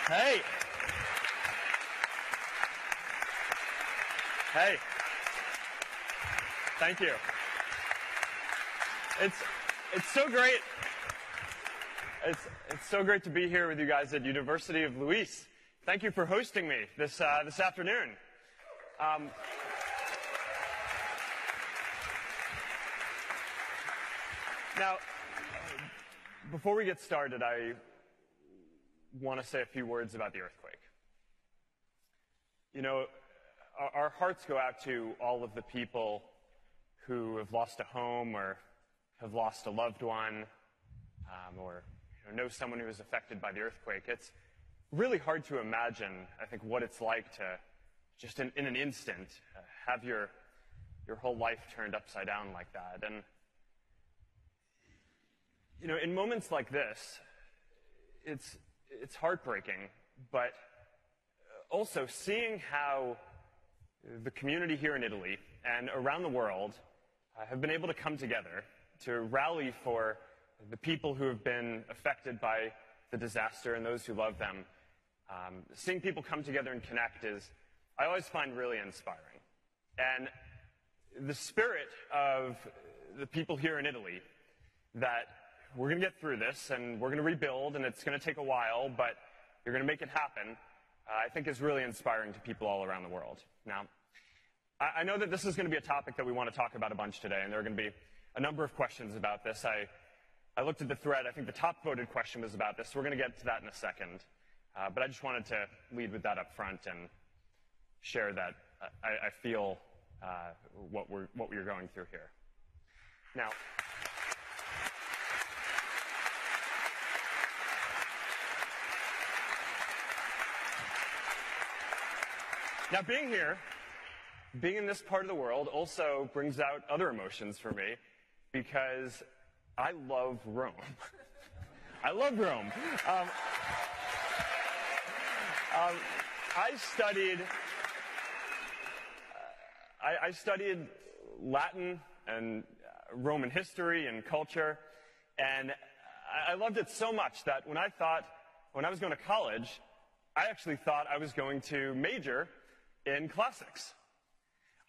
Hey. Hey. Thank you. It's so great. It's so great to be here with you guys at University of Luis. Thank you for hosting me this afternoon. Now, before we get started, I want to say a few words about the earthquake. You know, our hearts go out to all of the people who have lost a home or have lost a loved one, or know someone who was affected by the earthquake. It's really hard to imagine, I think, what it's like to just in an instant have your whole life turned upside down like that. And you know, in moments like this, it's heartbreaking, but also seeing how the community here in Italy and around the world have been able to come together to rally for the people who have been affected by the disaster and those who love them. Seeing people come together and connect I always find really inspiring. And the spirit of the people here in Italy, that we're going to get through this and we're going to rebuild and it's going to take a while, but you're going to make it happen, I think is really inspiring to people all around the world. Now, I know that this is going to be a topic that we want to talk about a bunch today, and there are going to be a number of questions about this. I looked at the thread. I think the top voted question was about this. So we're going to get to that in a second. But I just wanted to lead with that up front and share that I feel what we're going through here. Now, being here, being in this part of the world also brings out other emotions for me because I love Rome. I love Rome. I studied Latin and Roman history and culture, and I loved it so much that when I was going to college, I actually thought I was going to major in classics.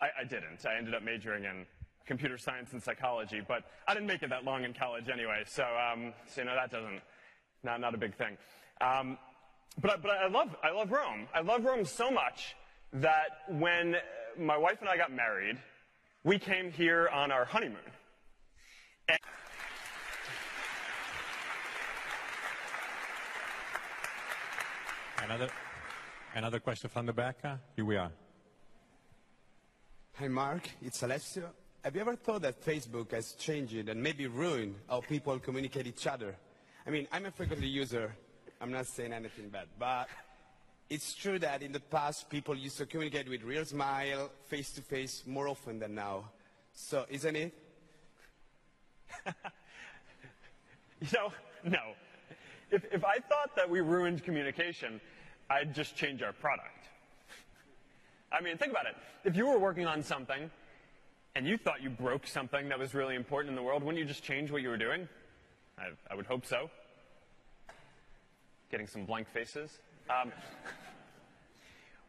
I didn't. I ended up majoring in computer science and psychology, but I didn't make it that long in college anyway, so you know, that not a big thing. But I love Rome. I love Rome so much that when my wife and I got married, we came here on our honeymoon. Another question from the back. Here we are. Hi, Mark. It's Alessio. Have you ever thought that Facebook has changed and maybe ruined how people communicate each other? I mean, I'm a frequent user. I'm not saying anything bad, but it's true that in the past, people used to communicate with real smile, face-to-face, more often than now. So, isn't it? No. If I thought that we ruined communication, I'd just change our product. I mean, think about it. If you were working on something and you thought you broke something that was really important in the world, wouldn't you just change what you were doing? I would hope so. Getting some blank faces.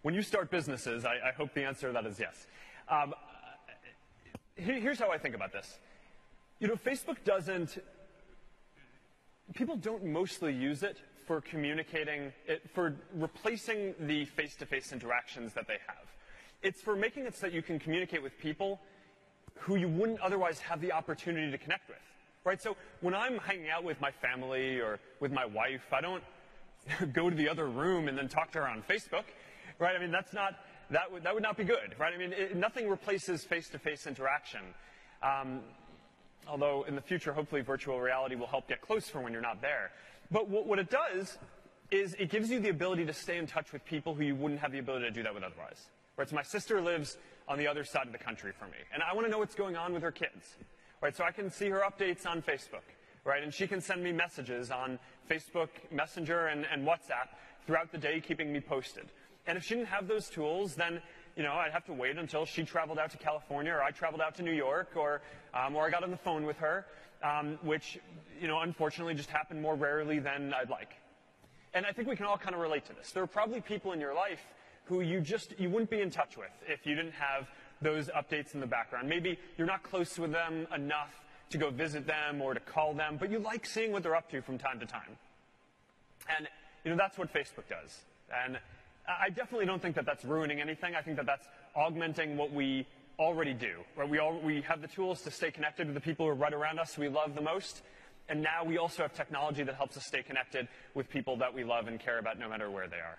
When you start businesses, I hope the answer to that is yes. Here's how I think about this. You know, Facebook people don't mostly use it for communicating, for replacing the face-to-face interactions that they have. It's for making it so that you can communicate with people who you wouldn't otherwise have the opportunity to connect with, right? So when I'm hanging out with my family or with my wife, I don't go to the other room and then talk to her on Facebook, right? I mean, that would not be good, right? I mean, nothing replaces face-to-face interaction. Although in the future, hopefully virtual reality will help get close for when you're not there. But what it does is it gives you the ability to stay in touch with people who you wouldn't have the ability to do that with otherwise. Right? So my sister lives on the other side of the country from me, and I want to know what's going on with her kids. Right? So I can see her updates on Facebook, right? And she can send me messages on Facebook Messenger and WhatsApp throughout the day, keeping me posted. And if she didn't have those tools, then I'd have to wait until she traveled out to California or I traveled out to New York or I got on the phone with her, which, unfortunately just happened more rarely than I'd like. And I think we can all kind of relate to this. There are probably people in your life who you wouldn't be in touch with if you didn't have those updates in the background. Maybe you're not close with them enough to go visit them or to call them, but you like seeing what they're up to from time to time. And, that's what Facebook does. And I definitely don't think that that's ruining anything. I think that that's augmenting what we already do. Right? We have the tools to stay connected with the people who are right around us we love the most. And now we also have technology that helps us stay connected with people that we love and care about no matter where they are.